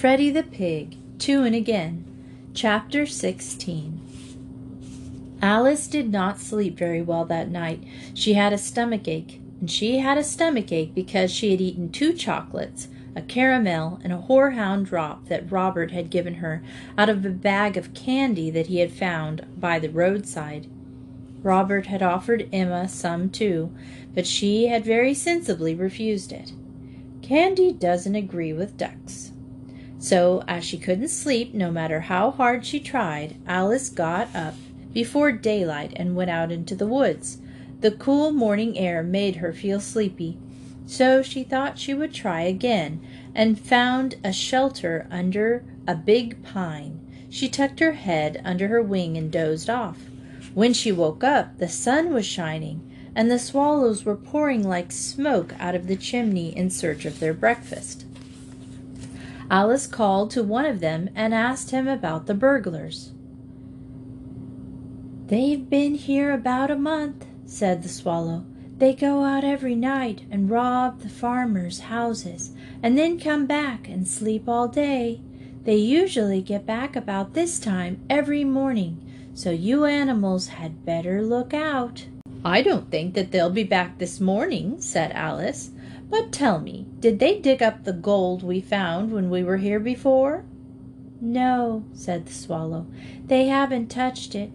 Freddy the Pig, To and Again, Chapter 16. Alice did not sleep very well that night. She had a stomach ache, and she had a stomach ache because she had eaten 2 chocolates, a caramel, and a horehound drop that Robert had given her out of a bag of candy that he had found by the roadside. Robert had offered Emma some too, but she had very sensibly refused it. Candy doesn't agree with ducks. So, as she couldn't sleep no matter how hard she tried, Alice got up before daylight and went out into the woods. The cool morning air made her feel sleepy, so she thought she would try again, and found a shelter under a big pine. She tucked her head under her wing and dozed off. When she woke up, the sun was shining, and the swallows were pouring like smoke out of the chimney in search of their breakfast. Alice called to one of them and asked him about the burglars. "They've been here about a month," said the swallow. "They go out every night and rob the farmers' houses, and then come back and sleep all day. They usually get back about this time every morning, so you animals had better look out." "I don't think that they'll be back this morning," said Alice. "But tell me, did they dig up the gold we found when we were here before?" "No," said the swallow. "They haven't touched it."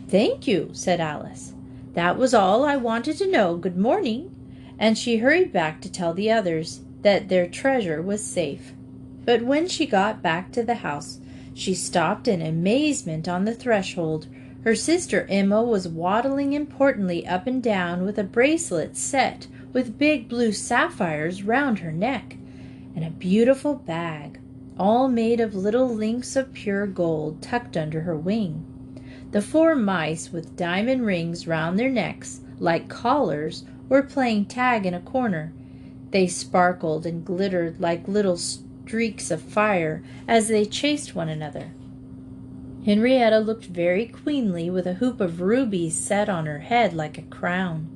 "Thank you," said Alice. "That was all I wanted to know. Good morning." And she hurried back to tell the others that their treasure was safe. But when she got back to the house, she stopped in amazement on the threshold. Her sister Emma was waddling importantly up and down with a bracelet set with big blue sapphires round her neck, and a beautiful bag, all made of little links of pure gold, tucked under her wing. The 4 mice, with diamond rings round their necks, like collars, were playing tag in a corner. They sparkled and glittered like little streaks of fire as they chased one another. Henrietta looked very queenly, with a hoop of rubies set on her head like a crown.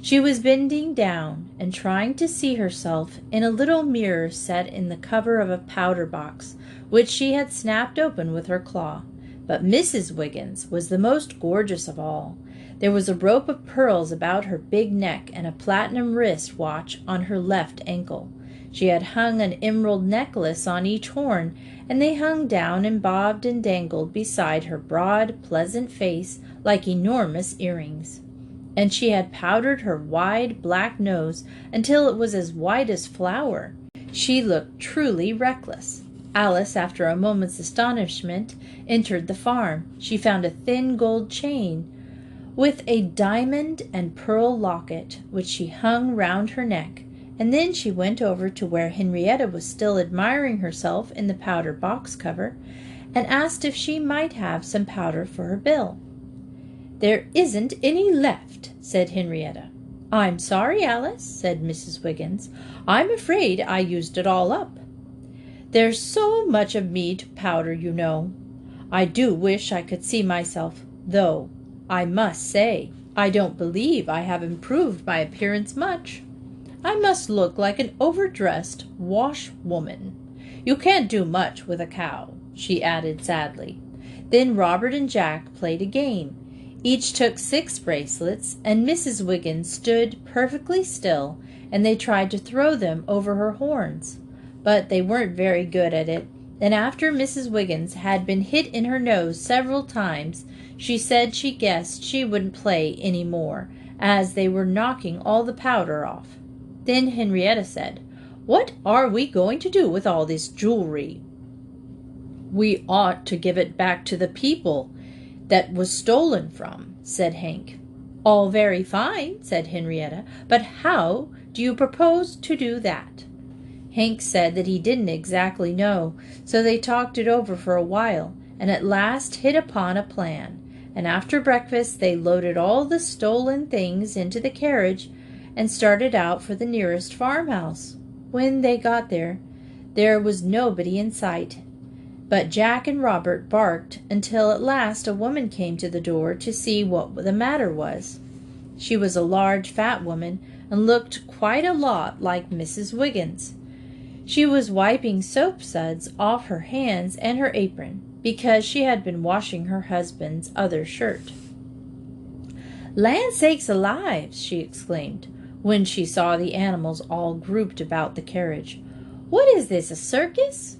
She was bending down and trying to see herself in a little mirror set in the cover of a powder box, which she had snapped open with her claw. But Mrs. Wiggins was the most gorgeous of all. There was a rope of pearls about her big neck and a platinum wrist watch on her left ankle. She had hung an emerald necklace on each horn, and they hung down and bobbed and dangled beside her broad, pleasant face like enormous earrings. And she had powdered her wide black nose until it was as white as flour. She looked truly reckless. Alice, after a moment's astonishment, entered the farm. She found a thin gold chain with a diamond and pearl locket, which she hung round her neck, and then she went over to where Henrietta was still admiring herself in the powder box cover, and asked if she might have some powder for her bill. "There isn't any left," said Henrietta. "I'm sorry, Alice," said Mrs. Wiggins. "I'm afraid I used it all up. There's so much of me to powder, you know. I do wish I could see myself, though I must say I don't believe I have improved my appearance much. I must look like an overdressed washwoman. You can't do much with a cow," she added sadly. Then Robert and Jack played a game. Each took 6 bracelets, and Mrs. Wiggins stood perfectly still, and they tried to throw them over her horns. But they weren't very good at it, and after Mrs. Wiggins had been hit in her nose several times, she said she guessed she wouldn't play any more, as they were knocking all the powder off. Then Henrietta said, "What are we going to do with all this jewelry?" "We ought to give it back to the people that was stolen from," said Hank. "All very fine," said Henrietta, "but how do you propose to do that?" Hank said that he didn't exactly know, so they talked it over for a while, and at last hit upon a plan, and after breakfast they loaded all the stolen things into the carriage and started out for the nearest farmhouse. When they got there, there was nobody in sight, but Jack and Robert barked until at last a woman came to the door to see what the matter was. She was a large, fat woman, and looked quite a lot like Mrs. Wiggins. She was wiping soap suds off her hands and her apron, because she had been washing her husband's other shirt. "Land sakes alive!" she exclaimed, when she saw the animals all grouped about the carriage. "What is this, a circus?"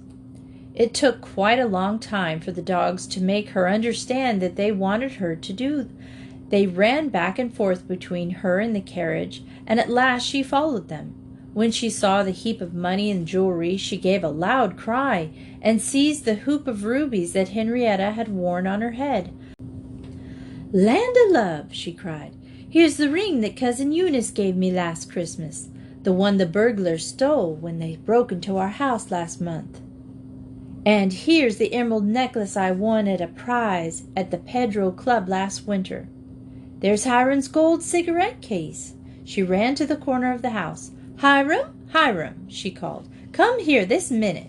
It took quite a long time for the dogs to make her understand that they wanted her to do. They ran back and forth between her and the carriage, and at last she followed them. When she saw the heap of money and jewelry, she gave a loud cry and seized the hoop of rubies that Henrietta had worn on her head. "Land o' love!" she cried. "Here's the ring that Cousin Eunice gave me last Christmas, the one the burglars stole when they broke into our house last month. And here's the emerald necklace I won at a prize at the Pedro Club last winter. There's Hiram's gold cigarette case." She ran to the corner of the house. "Hiram, Hiram," she called, "come here this minute."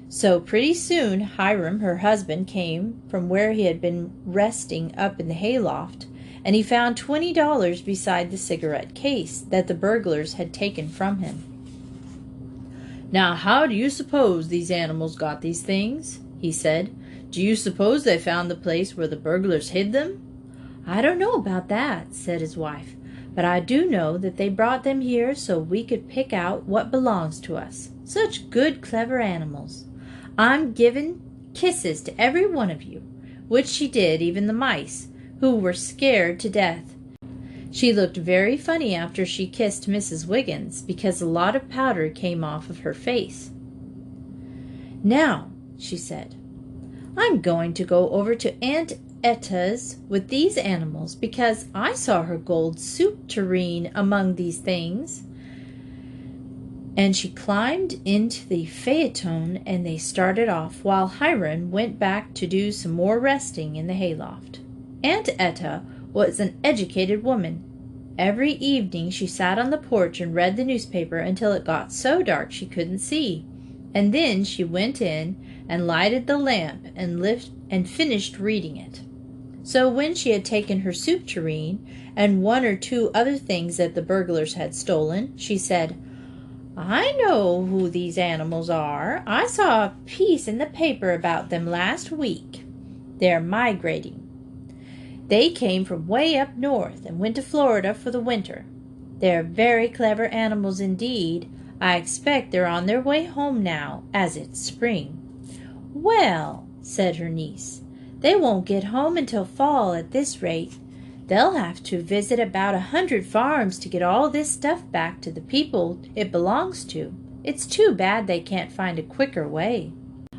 So pretty soon Hiram, her husband, came from where he had been resting up in the hayloft, and he found $20 beside the cigarette case that the burglars had taken from him. "Now, how do you suppose these animals got these things?" he said. "Do you suppose they found the place where the burglars hid them?" "I don't know about that," said his wife, "but I do know that they brought them here so we could pick out what belongs to us. Such good, clever animals. I'm giving kisses to every one of you," which she did, even the mice, who were scared to death. She looked very funny after she kissed Mrs. Wiggins, because a lot of powder came off of her face. "Now," she said, "I'm going to go over to Aunt Etta's with these animals, because I saw her gold soup tureen among these things." And she climbed into the phaeton, and they started off, while Hiram went back to do some more resting in the hayloft. Aunt Etta was an educated woman. Every evening she sat on the porch and read the newspaper until it got so dark she couldn't see, and then she went in and lighted the lamp and finished reading it. So when she had taken her soup tureen and one or two other things that the burglars had stolen, she said, "I know who these animals are. I saw a piece in the paper about them last week. They're migrating. They came from way up north and went to Florida for the winter. They're very clever animals indeed. I expect they're on their way home now, as it's spring." "Well," said her niece, "they won't get home until fall at this rate. They'll have to visit about 100 farms to get all this stuff back to the people it belongs to. It's too bad they can't find a quicker way."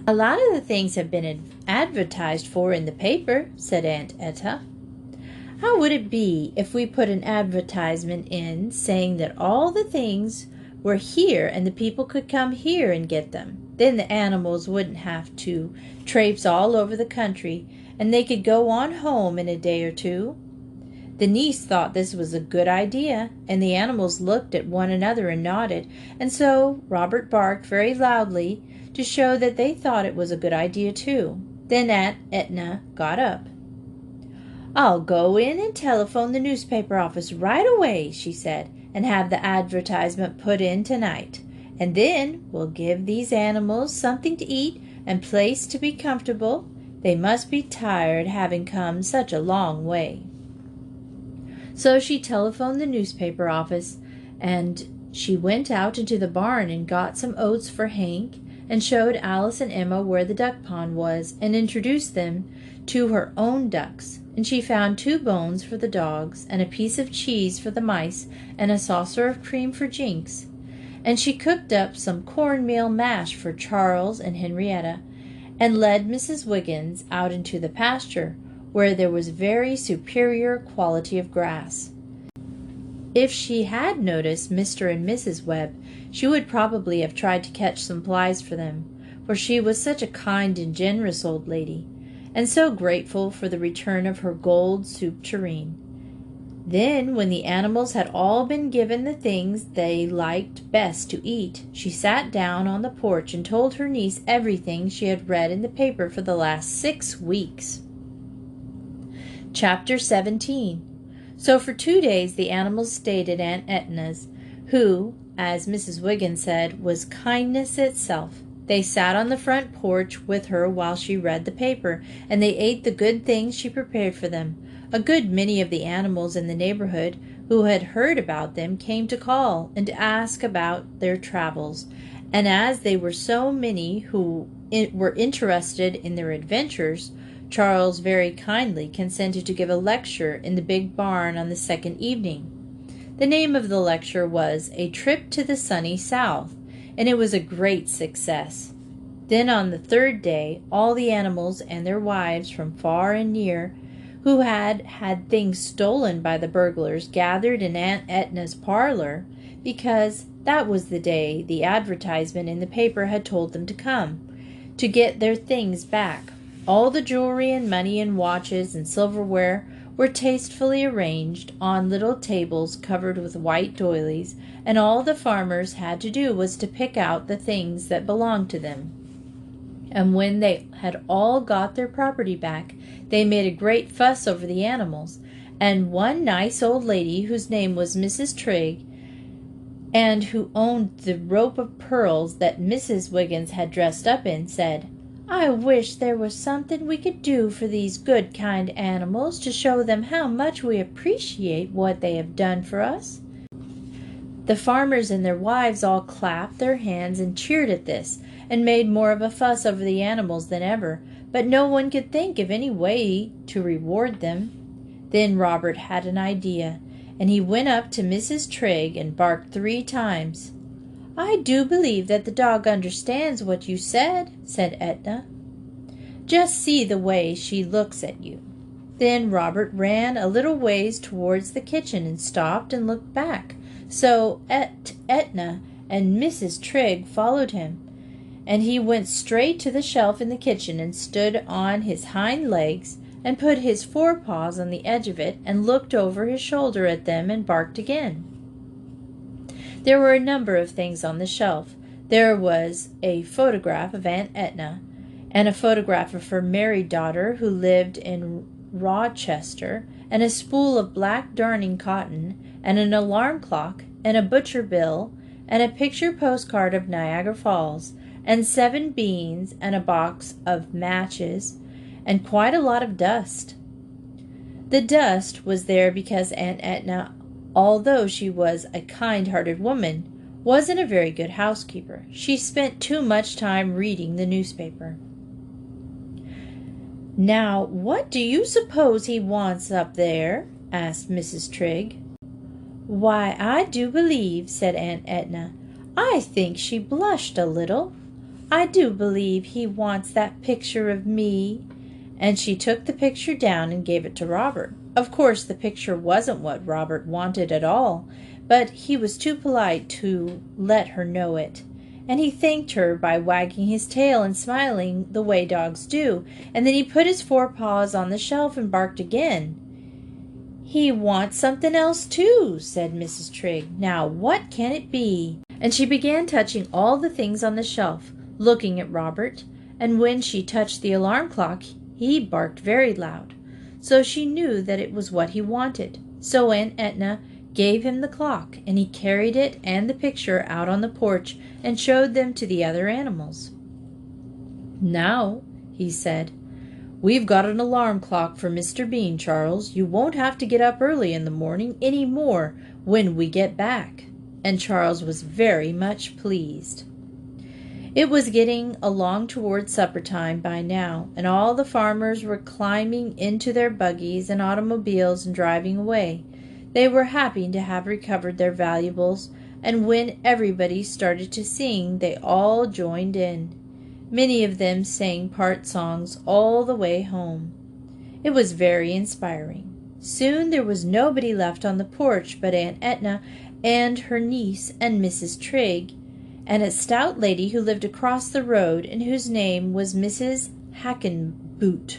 "A lot of the things have been advertised for in the paper," said Aunt Etta. "How would it be if we put an advertisement in saying that all the things were here and the people could come here and get them? Then the animals wouldn't have to traipse all over the country, and they could go on home in a day or two." The niece thought this was a good idea, and the animals looked at one another and nodded, and so Robert barked very loudly to show that they thought it was a good idea too. Then Aunt Etna got up. "I'll go in and telephone the newspaper office right away," she said, "and have the advertisement put in tonight. And then we'll give these animals something to eat and place to be comfortable. They must be tired having come such a long way." So she telephoned the newspaper office, and she went out into the barn and got some oats for Hank, and showed Alice and Emma where the duck pond was, and introduced them to her own ducks. And she found 2 bones for the dogs, and a piece of cheese for the mice, and a saucer of cream for Jinx. And she cooked up some cornmeal mash for Charles and Henrietta, and led Mrs. Wiggins out into the pasture, where there was very superior quality of grass. If she had noticed Mr. and Mrs. Webb, she would probably have tried to catch some flies for them, for she was such a kind and generous old lady, and so grateful for the return of her gold soup tureen. Then, when the animals had all been given the things they liked best to eat, she sat down on the porch and told her niece everything she had read in the paper for the last 6 weeks. Chapter 17. So for 2 days the animals stayed at Aunt Etna's, who, as Mrs. Wiggins said, was kindness itself. They sat on the front porch with her while she read the paper, and they ate the good things she prepared for them. A good many of the animals in the neighborhood who had heard about them came to call and to ask about their travels, and as they were so many who were interested in their adventures, Charles very kindly consented to give a lecture in the big barn on the second evening. The name of the lecture was A Trip to the Sunny South, and it was a great success. Then on the third day, all the animals and their wives from far and near, who had had things stolen by the burglars, gathered in Aunt Etna's parlor, because that was the day the advertisement in the paper had told them to come, to get their things back. All the jewelry and money and watches and silverware were tastefully arranged on little tables covered with white doilies, and all the farmers had to do was to pick out the things that belonged to them. And when they had all got their property back, they made a great fuss over the animals, and one nice old lady, whose name was Mrs. Trigg, and who owned the rope of pearls that Mrs. Wiggins had dressed up in, said, "I wish there was something we could do for these good, kind animals to show them how much we appreciate what they have done for us." The farmers and their wives all clapped their hands and cheered at this, and made more of a fuss over the animals than ever, but no one could think of any way to reward them. Then Robert had an idea, and he went up to Mrs. Trigg and barked 3 times. "I do believe that the dog understands what you said," said Etna. "Just see the way she looks at you." Then Robert ran a little ways towards the kitchen and stopped and looked back, so Etna and Mrs. Trigg followed him, and he went straight to the shelf in the kitchen and stood on his hind legs and put his forepaws on the edge of it and looked over his shoulder at them and barked again. There were a number of things on the shelf. There was a photograph of Aunt Etna, and a photograph of her married daughter who lived in Rochester, and a spool of black darning cotton, and an alarm clock, and a butcher bill, and a picture postcard of Niagara Falls, and 7 beans, and a box of matches, and quite a lot of dust. The dust was there because Aunt Etna, although she was a kind-hearted woman, wasn't a very good housekeeper. She spent too much time reading the newspaper. "Now, what do you suppose he wants up there?" asked Mrs. Trigg. "Why, I do believe," said Aunt Etna, I think she blushed a little, "I do believe he wants that picture of me." And she took the picture down and gave it to Robert. Of course, the picture wasn't what Robert wanted at all, but he was too polite to let her know it. And he thanked her by wagging his tail and smiling the way dogs do, and then he put his forepaws on the shelf and barked again. "He wants something else too," said Mrs. Trigg. "Now what can it be?" And she began touching all the things on the shelf, looking at Robert, and when she touched the alarm clock, he barked very loud. So she knew that it was what he wanted. So Aunt Etna gave him the clock, and he carried it and the picture out on the porch and showed them to the other animals. "Now," he said, "we've got an alarm clock for Mr. Bean, Charles. You won't have to get up early in the morning any more when we get back." And Charles was very much pleased. It was getting along toward supper time by now, and all the farmers were climbing into their buggies and automobiles and driving away. They were happy to have recovered their valuables, and when everybody started to sing, they all joined in. Many of them sang part songs all the way home. It was very inspiring. Soon there was nobody left on the porch but Aunt Etna and her niece and Mrs. Trigg, and a stout lady who lived across the road and whose name was Mrs. Hackenboot.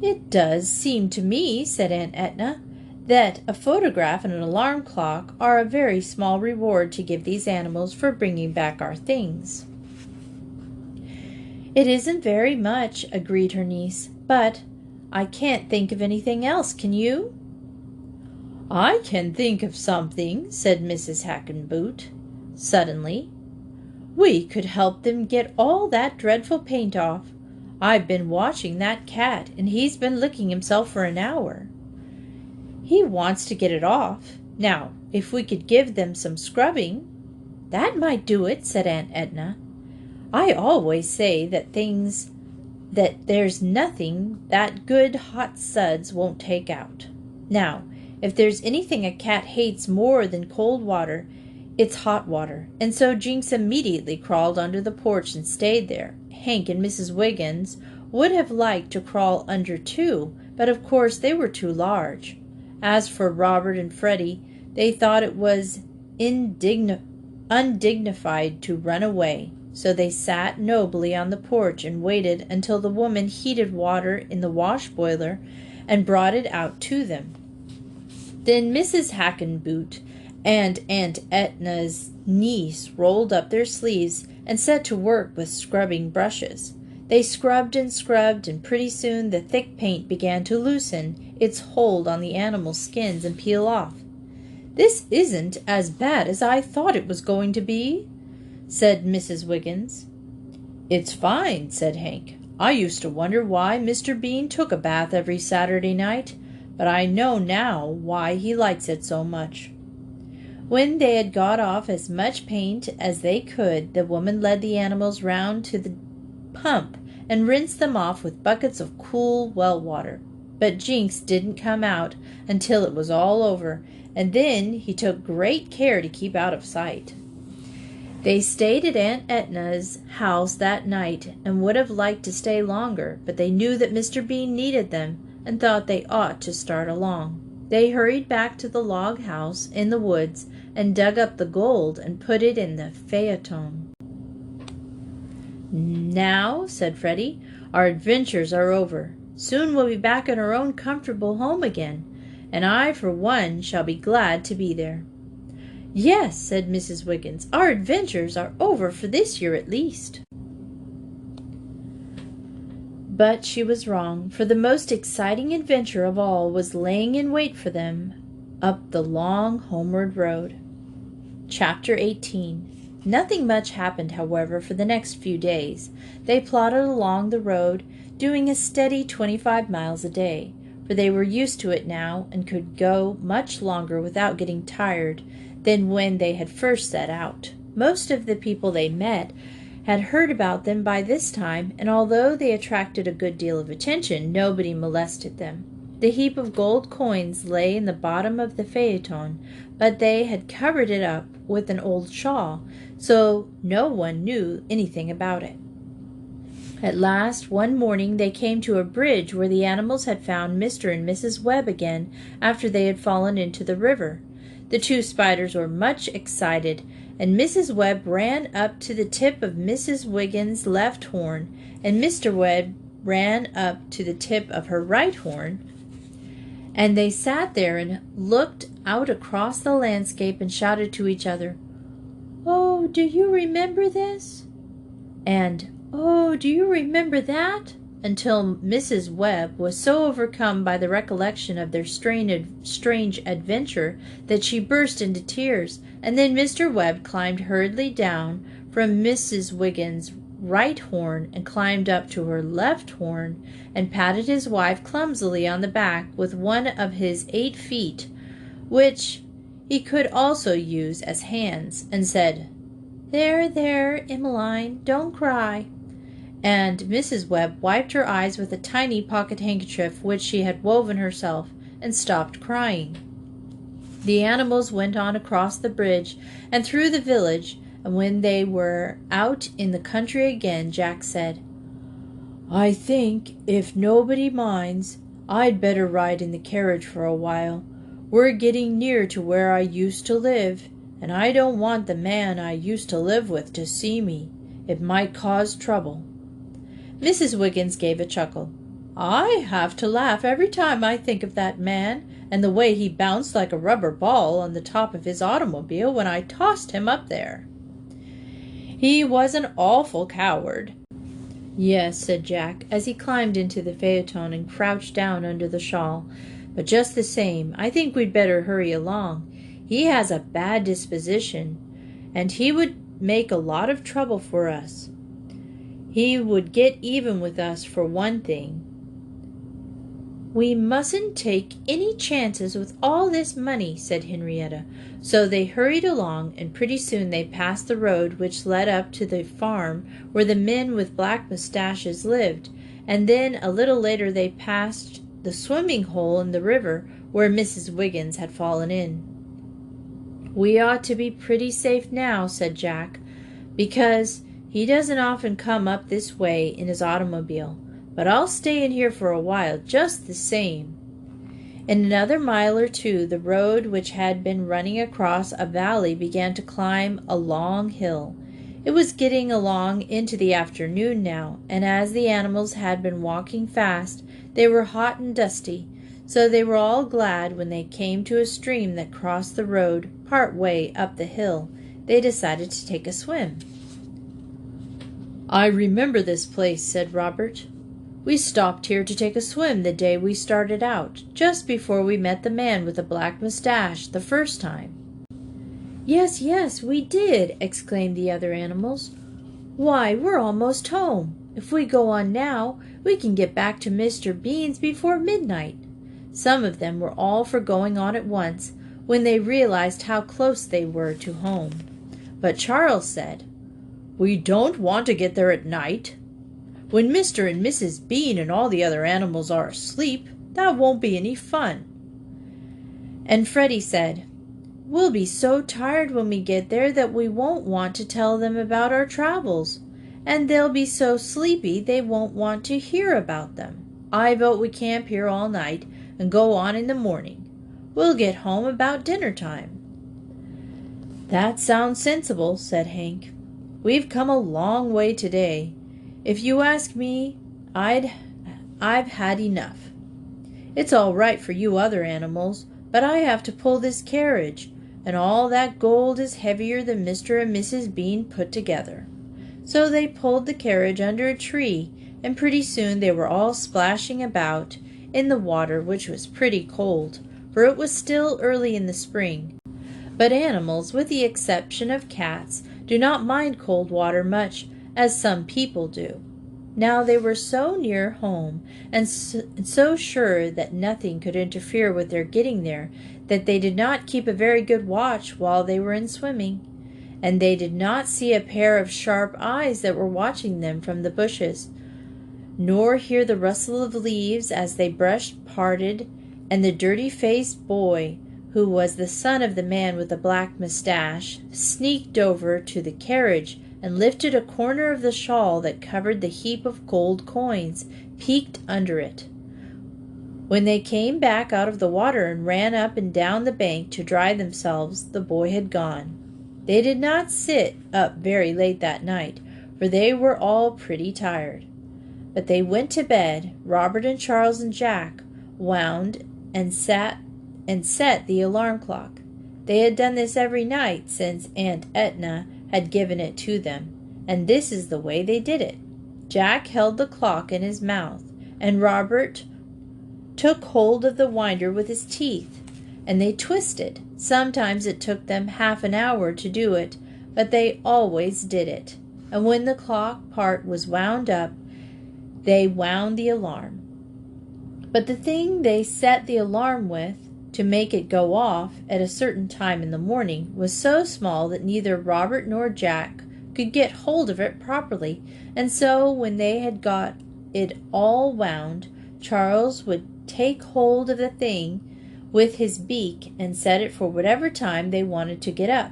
"It does seem to me," said Aunt Etna, "that a photograph and an alarm clock are a very small reward to give these animals for bringing back our things." "It isn't very much," agreed her niece, "but I can't think of anything else, can you?" "I can think of something," said Mrs. Hackenboot suddenly. "We could help them get all that dreadful paint off. I've been watching that cat, and he's been licking himself for an hour. He wants to get it off. Now, if we could give them some scrubbing—" "That might do it," said Aunt Edna. "I always say that there's nothing that good hot suds won't take out. Now, if there's anything a cat hates more than cold water, it's hot water." And so Jinx immediately crawled under the porch and stayed there. Hank and Mrs. Wiggins would have liked to crawl under too, but of course they were too large. As for Robert and Freddy, they thought it was undignified to run away, so they sat nobly on the porch and waited until the woman heated water in the wash boiler and brought it out to them. Then Mrs. Hackenboot and Aunt Etna's niece rolled up their sleeves and set to work with scrubbing brushes. They scrubbed, and pretty soon the thick paint began to loosen its hold on the animals' skins and peel off. "This isn't as bad as I thought it was going to be," said Mrs. Wiggins. "It's fine," said Hank. "I used to wonder why Mr. Bean took a bath every Saturday night, but I know now why he likes it so much." When they had got off as much paint as they could, the woman led the animals round to the pump and rinsed them off with buckets of cool well water. But Jinx didn't come out until it was all over, and then he took great care to keep out of sight. They stayed at Aunt Etna's house that night and would have liked to stay longer, but they knew that Mr. Bean needed them and thought they ought to start along. They hurried back to the log house in the woods and dug up the gold and put it in the phaeton. "Now," said Freddy, "our adventures are over. Soon we'll be back in our own comfortable home again, and I, for one, shall be glad to be there." "Yes," said Mrs. Wiggins, "our adventures are over for this year at least." But she was wrong, for the most exciting adventure of all was laying in wait for them up the long homeward road. Chapter 18. Nothing much happened, however, for the next few days. They plodded along the road, doing a steady 25 miles a day, for they were used to it now and could go much longer without getting tired than when they had first set out. Most of the people they met had heard about them by this time, and although they attracted a good deal of attention, nobody molested them. The heap of gold coins lay in the bottom of the phaeton, but they had covered it up with an old shawl, so no one knew anything about it. At last, one morning, they came to a bridge where the animals had found Mr. and Mrs. Webb again after they had fallen into the river. The two spiders were much excited, and Mrs. Webb ran up to the tip of Mrs. Wiggins' left horn, and Mr. Webb ran up to the tip of her right horn, and they sat there and looked out across the landscape and shouted to each other, "Oh, do you remember this?" and "Oh, do you remember that?" until Mrs. Webb was so overcome by the recollection of their strange adventure that she burst into tears, and then Mr. Webb climbed hurriedly down from Mrs. Wiggins' right horn and climbed up to her left horn and patted his wife clumsily on the back with one of his 8 feet, which he could also use as hands, and said, "There, there, Emmeline, don't cry." And Mrs. Webb wiped her eyes with a tiny pocket handkerchief which she had woven herself, and stopped crying. The animals went on across the bridge and through the village, and when they were out in the country again, Jack said, "I think, if nobody minds, I'd better ride in the carriage for a while. We're getting near to where I used to live, and I don't want the man I used to live with to see me. It might cause trouble." Mrs. Wiggins gave a chuckle. "I have to laugh every time I think of that man, and the way he bounced like a rubber ball on the top of his automobile when I tossed him up there." "He was an awful coward." "Yes," said Jack, as he climbed into the phaeton and crouched down under the shawl. But just the same, I think we'd better hurry along. He has a bad disposition, and he would make a lot of trouble for us. He would get even with us for one thing. We mustn't take any chances with all this money, said Henrietta. So they hurried along, and pretty soon they passed the road which led up to the farm where the men with black mustaches lived, and then a little later they passed the swimming hole in the river where Mrs. Wiggins had fallen in. We ought to be pretty safe now, said Jack, because he doesn't often come up this way in his automobile. But I'll stay in here for a while, just the same. In another mile or two, the road which had been running across a valley began to climb a long hill. It was getting along into the afternoon now, and as the animals had been walking fast, they were hot and dusty, so they were all glad when they came to a stream that crossed the road part way up the hill. They decided to take a swim. I remember this place, said Robert. We stopped here to take a swim the day we started out, just before we met the man with the black mustache the first time. Yes, yes, we did, exclaimed the other animals. Why, we're almost home. If we go on now, we can get back to Mr. Bean's before midnight. Some of them were all for going on at once, when they realized how close they were to home. But Charles said, We don't want to get there at night. When Mr. and Mrs. Bean and all the other animals are asleep, that won't be any fun. And Freddy said, We'll be so tired when we get there that we won't want to tell them about our travels, and they'll be so sleepy they won't want to hear about them. I vote we camp here all night and go on in the morning. We'll get home about dinner time. That sounds sensible, said Hank. We've come a long way today. If you ask me, I've had enough. It's all right for you other animals, but I have to pull this carriage, and all that gold is heavier than Mr. and Mrs. Bean put together. So they pulled the carriage under a tree, and pretty soon they were all splashing about in the water, which was pretty cold, for it was still early in the spring. But animals, with the exception of cats, do not mind cold water much, as some people do. Now they were so near home, and so sure that nothing could interfere with their getting there, that they did not keep a very good watch while they were in swimming, and they did not see a pair of sharp eyes that were watching them from the bushes, nor hear the rustle of leaves as they brushed parted, and the dirty-faced boy, who was the son of the man with the black mustache, sneaked over to the carriage and lifted a corner of the shawl that covered the heap of gold coins, peeked under it. When they came back out of the water and ran up and down the bank to dry themselves, the boy had gone. They did not sit up very late that night, for they were all pretty tired. But they went to bed. Robert and Charles and Jack wound and set the alarm clock. They had done this every night since Aunt Etna had given it to them, and this is the way they did it. Jack held the clock in his mouth, and Robert took hold of the winder with his teeth, and they twisted. Sometimes it took them half an hour to do it, but they always did it. And when the clock part was wound up, they wound the alarm. But the thing they set the alarm with, to make it go off at a certain time in the morning, was so small that neither Robert nor Jack could get hold of it properly, and so when they had got it all wound, Charles would take hold of the thing with his beak and set it for whatever time they wanted to get up.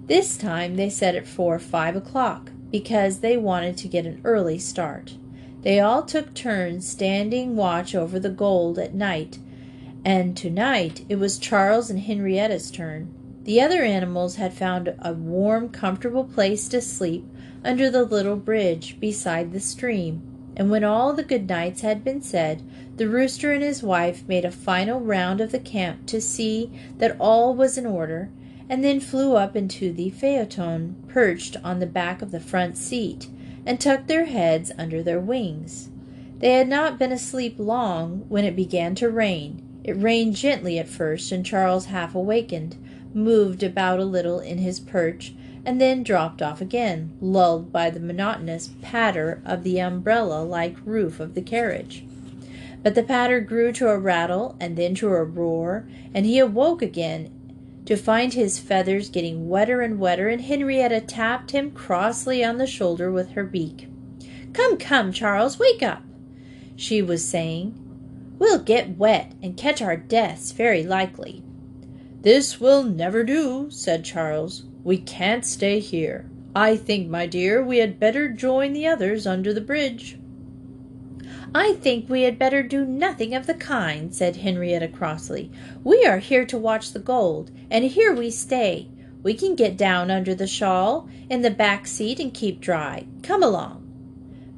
This time they set it for 5 o'clock, because they wanted to get an early start. They all took turns standing watch over the gold at night, and tonight it was Charles and Henrietta's turn. The other animals had found a warm, comfortable place to sleep under the little bridge beside the stream, and when all the good nights had been said, the rooster and his wife made a final round of the camp to see that all was in order, and then flew up into the phaeton perched on the back of the front seat, and tucked their heads under their wings. They had not been asleep long when it began to rain. It rained gently at first, and Charles, half awakened, moved about a little in his perch, and then dropped off again, lulled by the monotonous patter of the umbrella-like roof of the carriage. But the patter grew to a rattle, and then to a roar, and he awoke again to find his feathers getting wetter and wetter, and Henrietta tapped him crossly on the shoulder with her beak. "Come, come, Charles, wake up," she was saying. "We'll get wet and catch our deaths, very likely." "This will never do," said Charles. "We can't stay here. I think, my dear, we had better join the others under the bridge." "I think we had better do nothing of the kind," said Henrietta crossly. "We are here to watch the gold, and here we stay. We can get down under the shawl in the back seat and keep dry. Come along."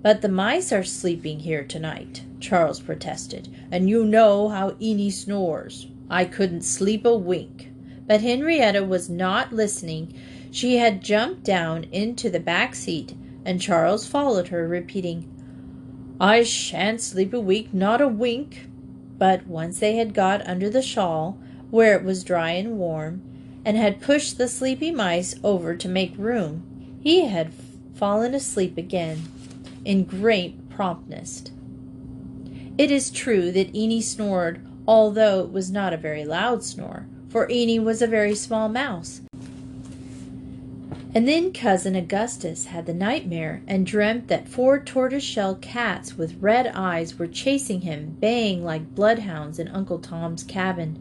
"But the mice are sleeping here tonight," Charles protested, "and you know how Eenie snores. I couldn't sleep a wink." But Henrietta was not listening. She had jumped down into the back seat, and Charles followed her, repeating, "I shan't sleep a week, not a wink." But once they had got under the shawl, where it was dry and warm, and had pushed the sleepy mice over to make room, he had fallen asleep again in great promptness. It is true that Eenie snored, although it was not a very loud snore, for Eenie was a very small mouse. And then Cousin Augustus had the nightmare, and dreamt that 4 tortoise-shell cats with red eyes were chasing him, baying like bloodhounds in Uncle Tom's Cabin,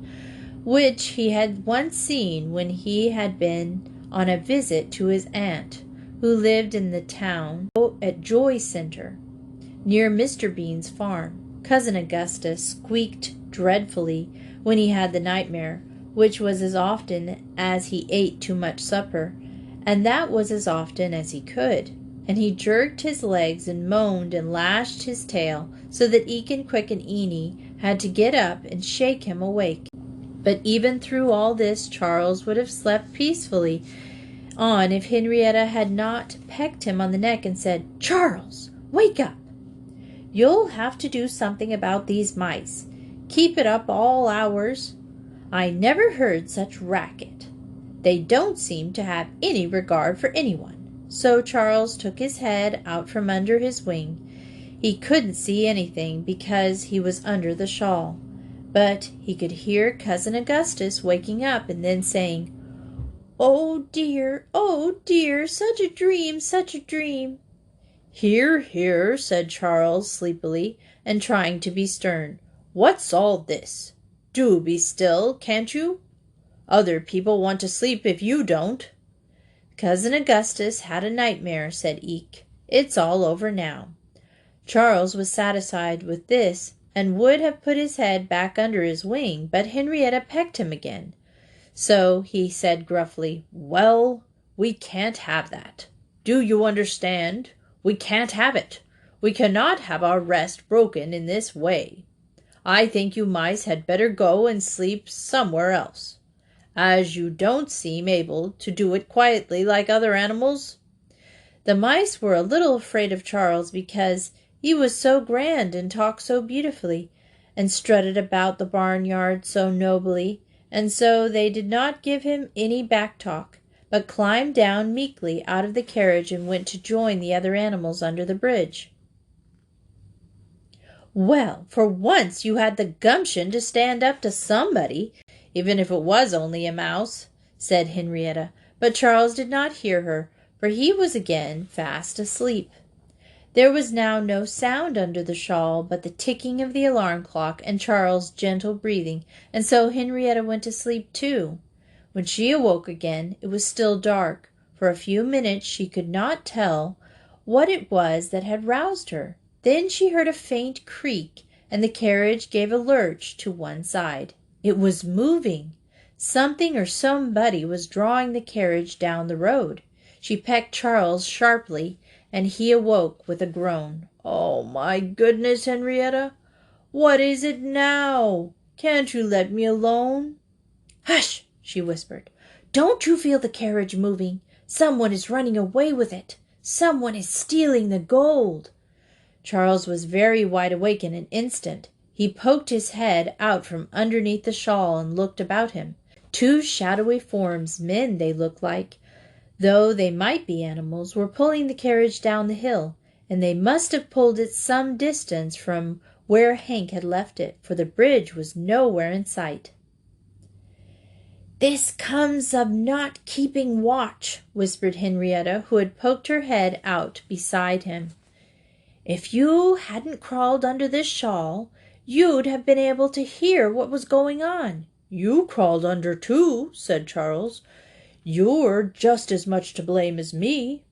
which he had once seen when he had been on a visit to his aunt, who lived in the town at Joy Center, near Mr. Bean's farm. Cousin Augustus squeaked dreadfully when he had the nightmare, which was as often as he ate too much supper, and that was as often as he could, and he jerked his legs and moaned and lashed his tail, so that Ekin, Quick, and Eenie had to get up and shake him awake. But even through all this, Charles would have slept peacefully on if Henrietta had not pecked him on the neck and said, "Charles, wake up! You'll have to do something about these mice. Keep it up all hours. I never heard such racket. They don't seem to have any regard for anyone." So Charles took his head out from under his wing. He couldn't see anything because he was under the shawl, but he could hear Cousin Augustus waking up and then saying, oh dear, such a dream, such a dream." "Here, here," said Charles sleepily, and trying to be stern. "What's all this? Do be still, can't you? Other people want to sleep if you don't." "Cousin Augustus had a nightmare," said Eek. "It's all over now." Charles was satisfied with this, and would have put his head back under his wing, but Henrietta pecked him again. So he said gruffly, "Well, we can't have that. Do you understand? We can't have it. We cannot have our rest broken in this way. I think you mice had better go and sleep somewhere else, as you don't seem able to do it quietly like other animals." The mice were a little afraid of Charles because he was so grand and talked so beautifully, and strutted about the barnyard so nobly, and so they did not give him any back talk, but climbed down meekly out of the carriage and went to join the other animals under the bridge. "Well, for once you had the gumption to stand up to somebody, even if it was only a mouse," said Henrietta, but Charles did not hear her, for he was again fast asleep. There was now no sound under the shawl but the ticking of the alarm clock and Charles' gentle breathing, and so Henrietta went to sleep too. When she awoke again, it was still dark. For a few minutes she could not tell what it was that had roused her. Then she heard a faint creak, and the carriage gave a lurch to one side. It was moving. Something or somebody was drawing the carriage down the road. She pecked Charles sharply, and he awoke with a groan. "Oh, my goodness, Henrietta! What is it now? Can't you let me alone?" "Hush!" she whispered. "Don't you feel the carriage moving? Someone is running away with it. Someone is stealing the gold." Charles was very wide awake in an instant. He poked his head out from underneath the shawl and looked about him. 2 shadowy forms, men they looked like, though they might be animals, were pulling the carriage down the hill, and they must have pulled it some distance from where Hank had left it, for the bridge was nowhere in sight. "This comes of not keeping watch," whispered Henrietta, who had poked her head out beside him. "If you hadn't crawled under this shawl, you'd have been able to hear what was going on." "You crawled under too," said Charles. "You're just as much to blame as me."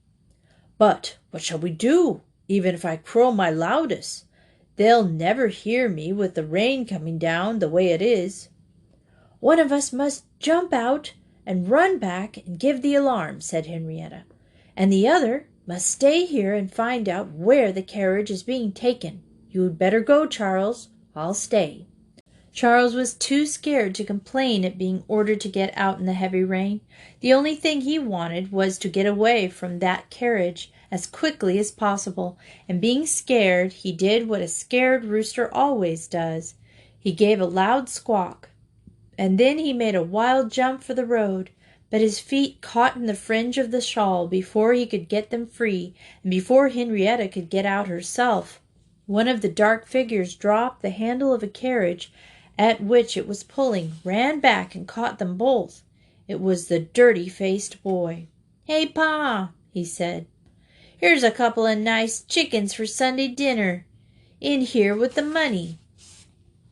"But what shall we do, even if I crow my loudest? They'll never hear me with the rain coming down the way it is." "One of us must jump out and run back and give the alarm," said Henrietta, "and the other must stay here and find out where the carriage is being taken. You'd better go, Charles. I'll stay." Charles was too scared to complain at being ordered to get out in the heavy rain. The only thing he wanted was to get away from that carriage as quickly as possible, and being scared, he did what a scared rooster always does. He gave a loud squawk, and then he made a wild jump for the road, but his feet caught in the fringe of the shawl before he could get them free, and before Henrietta could get out herself. One of the dark figures dropped the handle of a carriage at which it was pulling, ran back, and caught them both. It was the dirty-faced boy. "Hey, Pa," he said, "here's a couple of nice chickens for Sunday dinner. In here with the money."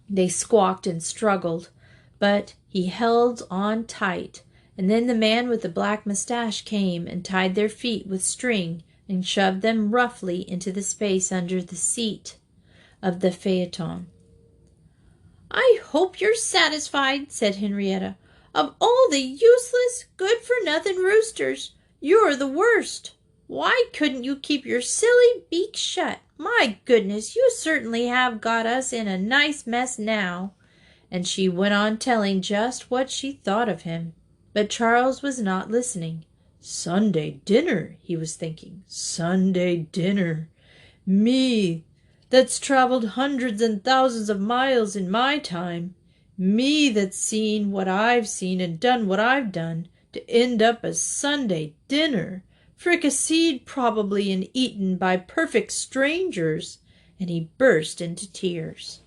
They squawked and struggled, but he held on tight, and then the man with the black mustache came and tied their feet with string and shoved them roughly into the space under the seat of the phaeton. "I hope you're satisfied," said Henrietta. "Of all the useless, good-for-nothing roosters, you're the worst. Why couldn't you keep your silly beak shut? My goodness, you certainly have got us in a nice mess now." And she went on telling just what she thought of him. But Charles was not listening. "Sunday dinner," he was thinking. "Sunday dinner. Me, that's traveled hundreds and thousands of miles in my time. Me that's seen what I've seen and done what I've done, to end up as Sunday dinner, fricasseed probably and eaten by perfect strangers." And he burst into tears.